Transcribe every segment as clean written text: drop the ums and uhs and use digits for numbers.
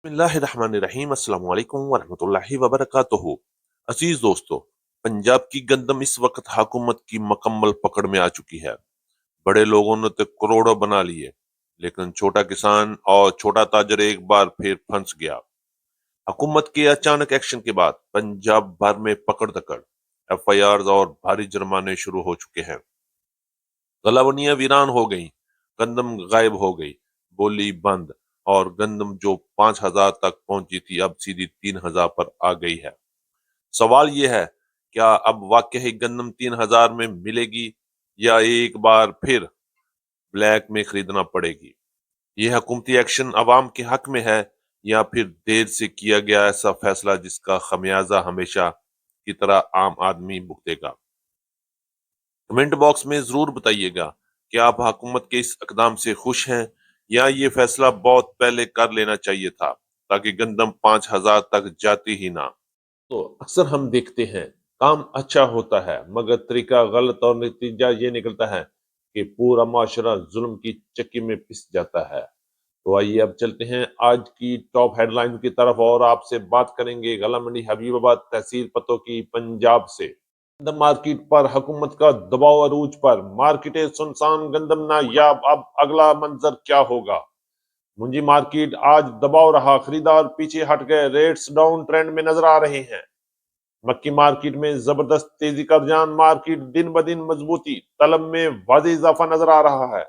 बिस्मिल्लाहिर्रहमानिर्रहीम अस्सलाम वालेकुम वरहमतुल्लाहि वबरकातुहू। अजीज दोस्तों, पंजाब की गंदम इस वक्त हुकूमत की मुकम्मल पकड़ में आ चुकी है। बड़े लोगों ने तो करोड़ों बना लिए, लेकिन छोटा किसान और छोटा ताजर एक बार फिर फंस गया। हुकूमत के अचानक एक्शन के बाद पंजाब भर में पकड़ दकड़, एफआईआर और भारी जुर्माने शुरू हो चुके हैं। गलावनियां वीरान हो गई, गंदम गायब हो गई, बोली बंद, और गंदम जो 5,000 तक पहुंची थी अब सीधी 3,000 पर आ गई है। सवाल यह है, क्या अब वाकई गंदम 3,000 में मिलेगी या एक बार फिर ब्लैक में खरीदना पड़ेगी? यह हुकूमती एक्शन अवाम के हक में है या फिर देर से किया गया ऐसा फैसला जिसका खमियाजा हमेशा की तरह आम आदमी भुगतेगा? कमेंट बॉक्स में जरूर बताइएगा कि आप हुकूमत के इस इकदाम से खुश हैं या ये फैसला बहुत पहले कर लेना चाहिए था, ताकि गंदम 5,000 तक जाती ही ना। तो अक्सर हम देखते हैं, काम अच्छा होता है मगर तरीका गलत और नतीजा ये निकलता है कि पूरा माशरा जुल्म की चक्की में पिस जाता है। तो आइए अब चलते हैं आज की टॉप हेडलाइन की तरफ और आपसे बात करेंगे गला मंडी हबीबाबाद तहसील पतो की पंजाब से। गंदम मार्केट पर हुकूमत का दबाव अरूज पर, मार्केटें सुनसान गंदम नायाब, अब अगला मंजर क्या होगा? मुंजी मार्केट आज दबाव रहा, खरीदार पीछे हट गए, रेट्स डाउन ट्रेंड में नजर आ रहे हैं। मक्की मार्केट में जबरदस्त तेजी का रुझान, मार्केट दिन ब दिन मजबूती, तलब में वाज़ेह इजाफा नजर आ रहा है।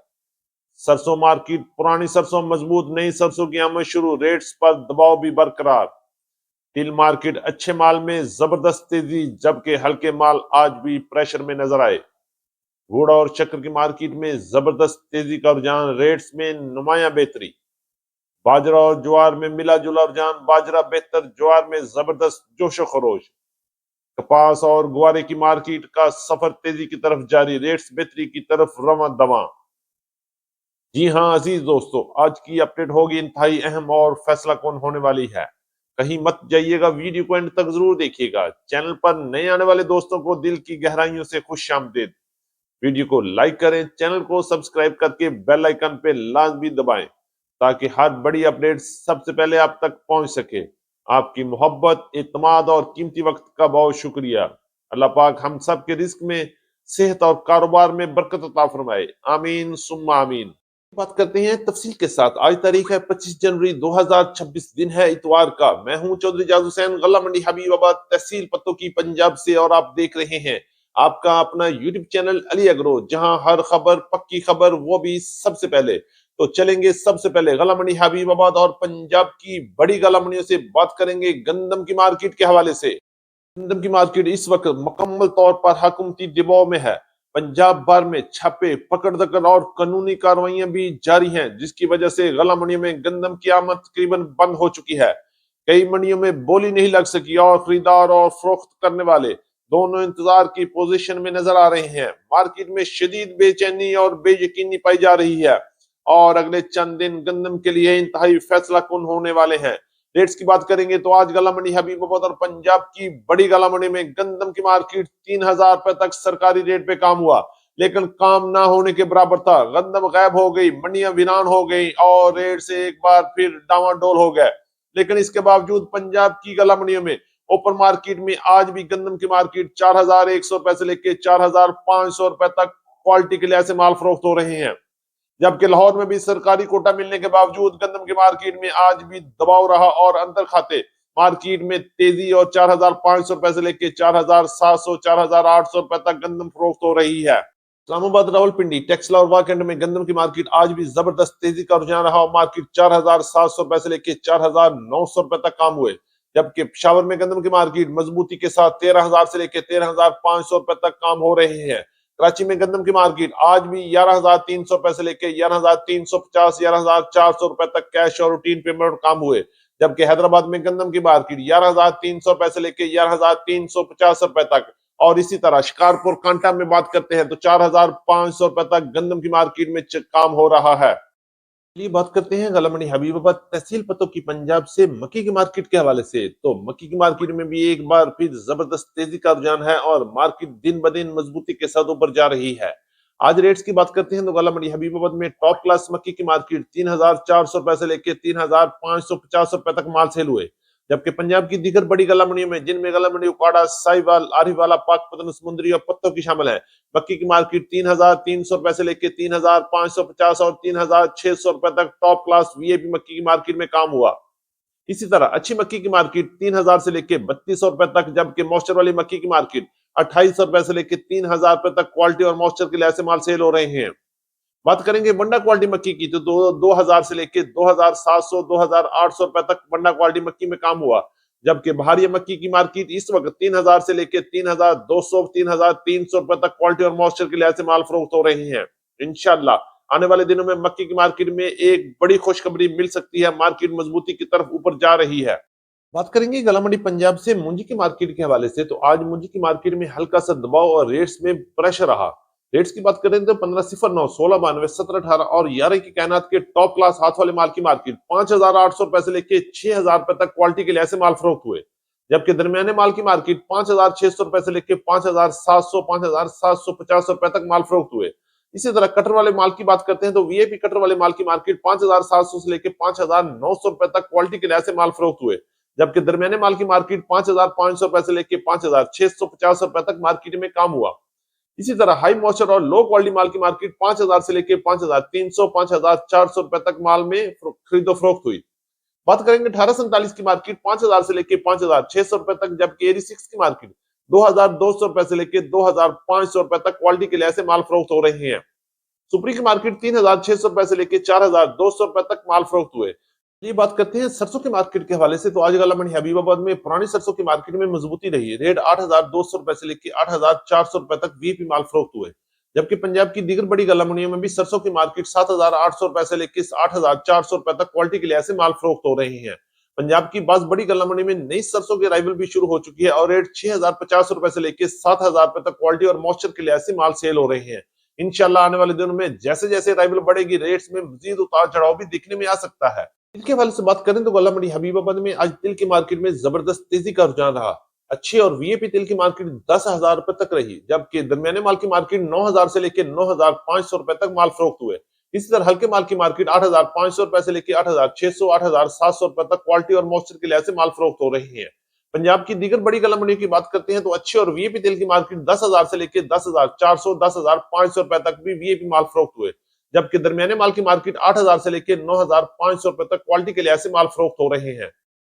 सरसों मार्केट पुरानी सरसों मजबूत, नई सरसों की आमद शुरू, रेट्स पर दबाव भी बरकरार। तिल मार्केट अच्छे माल में जबरदस्त तेजी, जबकि हल्के माल आज भी प्रेशर में नजर आए। गुड़ और शक्कर की मार्केट में जबरदस्त तेजी का रुझान, रेट्स में नुमाया बेहतरी। बाजरा और ज्वार में मिला जुला रुझान, बाजरा बेहतर, ज्वार में जबरदस्त जोशो खरोश। कपास और गुआरे की मार्केट का सफर तेजी की तरफ जारी, रेट्स बेहतरी की तरफ रवां दवां। जी हाँ अजीज दोस्तों, आज की अपडेट होगी इंतहाई अहम और फैसला कौन होने वाली है। कहीं मत जाइएगा, वीडियो को एंड तक जरूर देखिएगा। चैनल पर नए आने वाले दोस्तों को दिल की गहराइयों से खुश आमदीद। वीडियो को लाइक करें, चैनल को सब्सक्राइब करके बेल आइकन पे लाजमी दबाएं, ताकि हर बड़ी अपडेट सबसे पहले आप तक पहुंच सके। आपकी मोहब्बत, इत्मीनान और कीमती वक्त का बहुत शुक्रिया। अल्लाह पाक हम सब के रिस्क में, सेहत और कारोबार में बरकत अता फरमाए, आमीन सुम्मा आमीन। बात करते हैं तफसील के साथ। आज तारीख है 25 जनवरी 2026, दिन है इतवार का। मैं हूं चौधरी जाज हुसैन, गला मंडी हबीबाबाद तहसील पत्तों की पंजाब से, और आप देख रहे हैं आपका अपना यूट्यूब चैनल अली एग्रो, जहां हर खबर पक्की खबर, वो भी सबसे पहले। तो चलेंगे सबसे पहले गला मंडी हबीबाबाद और पंजाब की बड़ी गला मंडियों से बात करेंगे गंदम की मार्केट के हवाले से। गंदम की मार्केट इस वक्त मुकम्मल तौर पर हुकूमती दबाव में है। पंजाब भर में छापे, पकड़ दकड़ और कानूनी कार्रवाइयां भी जारी हैं, जिसकी वजह से गला मंडियों में गंदम की आमद तकरीबन बंद हो चुकी है। कई मंडियों में बोली नहीं लग सकी और खरीदार और फरोख्त करने वाले दोनों इंतजार की पोजीशन में नजर आ रहे हैं। मार्केट में शदीद बेचैनी और बेयकीनी पाई जा रही है, और अगले चंद दिन गंदम के लिए इंतहाई फैसला कुन होने वाले हैं। रेट्स की बात करेंगे तो आज गला मंडी हबीबाबाद और पंजाब की बड़ी गला मंडी में गंदम की मार्केट 3,000 रुपए तक सरकारी रेट पे काम हुआ, लेकिन काम ना होने के बराबर था। गंदम गायब हो गई, मंडियां वीरान हो गई और रेट से एक बार फिर डावाडोल हो गए। लेकिन इसके बावजूद पंजाब की गला मंडियों में ओपन मार्केट में आज भी गंदम की मार्केट 4,100 रुपए से लेकर 4,500 रुपए तक क्वालिटी के लिहाज से माल फरोख्त हो रहे हैं। जबकि लाहौर में भी सरकारी कोटा मिलने के बावजूद गंदम की मार्केट में आज भी दबाव रहा, और अंदर खाते मार्केट में तेजी, और 4,500 रुपए से लेकर 4,700 4,800 रुपए तक गंदम फरोख्त हो रही है। इस्लामाबाद, रावलपिंडी, टेक्सला और वाकंड में गंदम की मार्केट आज भी जबरदस्त तेजी का रुझान रहा, और मार्केट 4,700 रुपए से लेकर 4,900 रुपए तक काम हुए। जबकि पेशावर में गंदम की मार्केट मजबूती के साथ 13,000 से लेकर 13,500 रुपए तक काम हो रहे हैं। कराची में गंदम की मार्केट आज भी 11,300 रुपए से लेकर 11,350 11,400 रुपए तक कैश और रूटीन पेमेंट काम हुए। जबकि हैदराबाद में गंदम की मार्केट 11,300 रुपए से लेकर 11,350 रुपए तक, और इसी तरह शिकारपुर कांटा में बात करते हैं तो 4,500 रुपए तक गंदम की मार्केट में काम हो रहा है। चलिए बात करते हैं गला मंडी हबीबाबाद तहसील पतो की पंजाब से मक्की की मार्केट के हवाले से। तो मक्की की मार्केट में भी एक बार फिर जबरदस्त तेजी का रुझान है, और मार्केट दिन ब दिन मजबूती के साथ ऊपर जा रही है। आज रेट्स की बात करते हैं तो गला मंडी हबीबाबाद में टॉप क्लास मक्की की मार्केट 3,400 रुपए से लेके 3,550 रुपए तक माल सेल हुए, जबकि पंजाब की दीगर बड़ी गला मंडियों में, जिनमें गला मंडी उकाड़ा, साहिवाल, आरिफवाला, पाकपतन, समुद्री और पत्तों की शामिल है, मक्की की मार्केट 3,300 रुपए से लेके 3,550 और 3,600 रुपए तक टॉप क्लास वीआईपी मक्की की मार्केट में काम हुआ। इसी तरह अच्छी मक्की की मार्केट 3,000 से लेके 3,200 रुपए तक, जबकि मॉइस्चर वाली मक्की की मार्केट 2,800 रुपए से लेके 3,000 रुपए तक क्वालिटी और मॉइस्चर के लिहाज से माल सेल हो रहे हैं। बात करेंगे बंडा क्वालिटी मक्की की तो 2,000 से लेके 2,700 2,800 रुपए तक बंडा क्वालिटी मक्की में काम हुआ, जबकि बहारिया मक्की की मार्केट इस वक्त 3,000 से लेके 3,200 3,300 रुपए तक क्वालिटी और मॉइस्चर के लिहाज से माल फरोख्त हो रही है। इंशाल्लाह आने वाले दिनों में मक्की की मार्केट में एक बड़ी खुशखबरी मिल सकती है, मार्केट मजबूती की तरफ ऊपर जा रही है। बात करेंगे गला मंडी पंजाब से मुंजी की मार्केट के हवाले से तो आज मुंजी की मार्केट में हल्का सा दबाव और रेट्स में प्रेशर रहा। रेट्स की बात करें तो 1509, 1692, 1718 और 11 की कायनात के टॉप क्लास हाथ वाले माल की मार्केट 5,800 रुपए से लेके 6,000 रुपए तक क्वालिटी के लिहाज से माल फरोख्त हुए, जबकि दरमियाने माल की मार्केट 5,600 रुपए से लेके 5,700 5,750 रुपए तक माल फरोख्त हुए। इसी तरह कटर वाले माल की बात करते हैं तो वीआईपी कटर वाले माल की मार्केट 5,700 से लेके 5,900 रुपए तक क्वालिटी के लिहाज से माल फरोख्त हुए, जबकि दरमियाने माल की मार्केट 5,500 रुपए से लेके 5,650 रुपए तक मार्केट में काम हुआ। इसी तरह हाई मॉइस्चर और लो क्वालिटी माल की मार्केट 5,000 से लेके 5,300 5,400 रुपए तक माल में खरीदो फरोख्त हुई। बात करेंगे 1847 की मार्केट 5,000 से लेके 5,600 रुपए तक, जबकि 86 की मार्केट 2,200 रुपए से लेके 2,500 रुपए तक क्वालिटी के लिहाज से माल फरोख्त हो रहे हैं। सुपरी की मार्केट 3,600 रुपए से लेके 4,200 रुपए तक माल फरोख्त हुए। ये बात करते हैं सरसों की मार्केट के हवाले से तो आज गला मंडी हबीबाबाद में पुरानी सरसों की मार्केट में मजबूती रही। रेट 8,200 रुपए से लेके 8,400 रुपए तक वीपी माल फरोख्त हुए, जबकि पंजाब की दीगर बड़ी गला मंडियों में भी सरसों की मार्केट 7,800 रुपए से लेके 8,400 रुपए तक क्वालिटी के लिहाज से माल फरोख्त हो रही है। पंजाब की बास बड़ी गला मंडी में नई सरसों की अराइवल भी शुरू हो चुकी है और रेट 6,050 रुपए से लेके 7,000 रुपए तक क्वालिटी और मॉइस्चर के लिहाज से माल सेल हो रहे हैं। इंशाल्लाह आने वाले दिनों में जैसे जैसे अराइवल बढ़ेगी, रेट्स में मजीद उतार चढ़ाव भी दिखने में आ सकता है। तिल के हवाले से बात करें तो गला मंडी हबीबाबाद में आज तिल की मार्केट में जबरदस्त तेजी का रुझान रहा। अच्छी और वीआईपी तिल की मार्केट 10,000 रुपए तक रही, जबकि दरमियाने माल की मार्केट 9,000 से लेकर 9,500 रुपए तक माल फरोख्त हुए। इसी तरह हल्के माल की मार्केट 8,500 रुपए से लेकर 8,600 8,700 रुपए तक क्वालिटी और मॉइस्चर के लिहाज से माल फरोख्त हो रही है। पंजाब की दीगर बड़ी गला मंडियों की बात करते हैं तो अच्छी और वीआईपी तेल की मार्केट 10,000 से लेकर 10,400 10,500 रुपए तक भी वीआईपी माल फरोख्त हुए, जबकि दरमियाने माल की मार्केट 8,000 से लेकर 9,500 रुपए तक क्वालिटी के लिहाज से माल फरोख्त हो रहे हैं।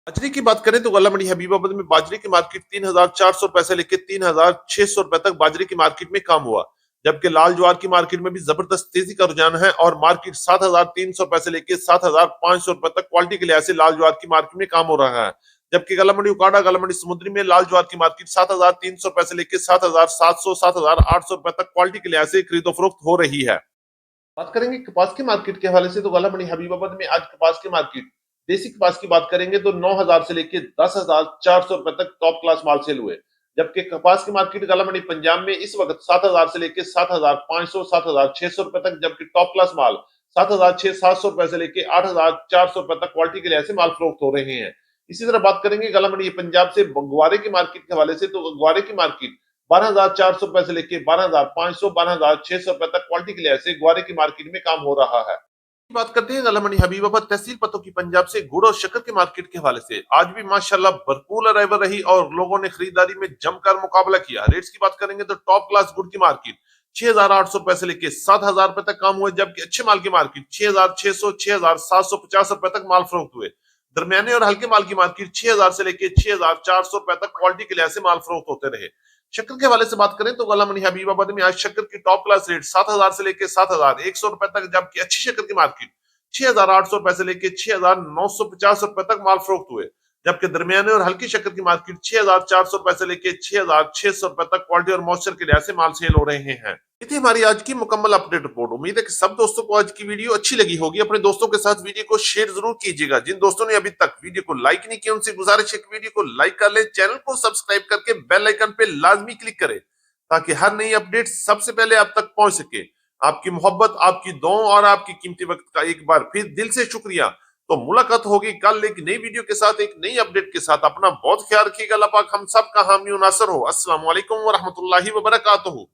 बाजरे की बात करें तो गला मंडी हबीबाबाद में बाजरे की मार्केट 3,400 रुपए से लेकर 3,600 रुपए तक बाजरे की मार्केट में काम हुआ, जबकि लाल ज्वार की मार्केट में भी जबरदस्त तेजी का रुझान है और मार्केट 7,300 रुपए से लेकर 7,500 रुपए तक क्वालिटी के लिहाज से लाल ज्वार की मार्केट में काम हो रहा है, जबकि गला मंडी उकाड़ा, गला मंडी समुद्री में लाल ज्वार की मार्केट 7,300 रुपए से लेकर 7,700 7,800 रुपए तक क्वालिटी के लिहाज से खरीदो फरोख्त हो रही है। बात करेंगे कपास की मार्केट के हवाले से तो गला मंडी हबीबाबाद में आज कपास की मार्केट देसी कपास की बात करेंगे तो 9,000 से लेकर 10,400 रुपए तक टॉप क्लास माल सेल हुए, जबकि कपास की मार्केट गला मंडी पंजाब में इस वक्त 7,000 से लेकर 7,500 7,600 रुपए तक, जबकि टॉप क्लास माल 7,700 रुपए से लेकर 8,400 रुपए तक क्वालिटी के लिहाज से माल फरोख्त हो रहे हैं। इसी तरह बात करेंगे गला मंडी पंजाब से ग्वारे की मार्केट के हवाले से तो ग्वारे की मार्केट 12,400 रुपए से लेकर 12,500 12,600 रुपए तक क्वालिटी के लिहाज से ग्वारे की मार्केट में काम हो रहा है। बात करते हैं गला मंडी हबीबाबाद तहसील पत्तों की पंजाब से गुड़ और शक्कर के मार्केट के हवाले से आज भी माशाल्लाह भरपूर अराइवल रही और लोगों ने खरीदारी में जमकर मुकाबला किया। रेट्स की बात करेंगे तो टॉप क्लास गुड़ की मार्केट 6,800 रुपए से लेकर 7,000 रुपए तक काम हुए, जबकि अच्छे माल की मार्केट 6,600 6,750 रुपए तक माल फरोख्त हुए। दरमियाने और हल्के माल की मार्केट 6,000 से लेकर 6,400 रुपए तक क्वालिटी के लिहाज से माल फरोख्त होते रहे। शक्कर के हवाले से बात करें तो गला मंडी हबीबाबाद में आज शक्कर की टॉप क्लास रेट 7,000 से लेकर 7,100 रुपए तक, जबकि अच्छी शक्कर की मार्केट 6,800 रुपए से लेकर 6,950 रुपए तक माल फरोख्त हुए, जबकि दरमियाने और हल्की शक्कर की मार्केट 6,400 रुपए से लेकर 6,600 रुपए तक क्वालिटी और मॉइस्चर के लिहाज से माल सेल हो रहे हैं। ये थी हमारी आज की मुकम्मल अपडेट रिपोर्ट। उम्मीद है कि सब दोस्तों को आज की वीडियो अच्छी लगी होगी। अपने दोस्तों के साथ वीडियो को शेयर जरूर कीजिएगा। जिन दोस्तों ने अभी तक वीडियो को लाइक नहीं किया उनसे गुजारिश है कि वीडियो को लाइक कर ले, चैनल को सब्सक्राइब करके बेल आइकन पे लाजमी क्लिक करें ताकि हर नई अपडेट सबसे पहले आप तक पहुंच सके। आपकी मोहब्बत, आपकी दुआओं और आपकी कीमती वक्त का एक बार फिर दिल से शुक्रिया। तो मुलाकात होगी कल एक नई वीडियो के साथ, एक नई अपडेट के साथ। अपना बहुत ख्याल रखिएगा। अल्लाह पाक हम सब का हामी और नासर हो। अस्सलाम वालेकुम व रहमतुल्लाहि व बरकातहू।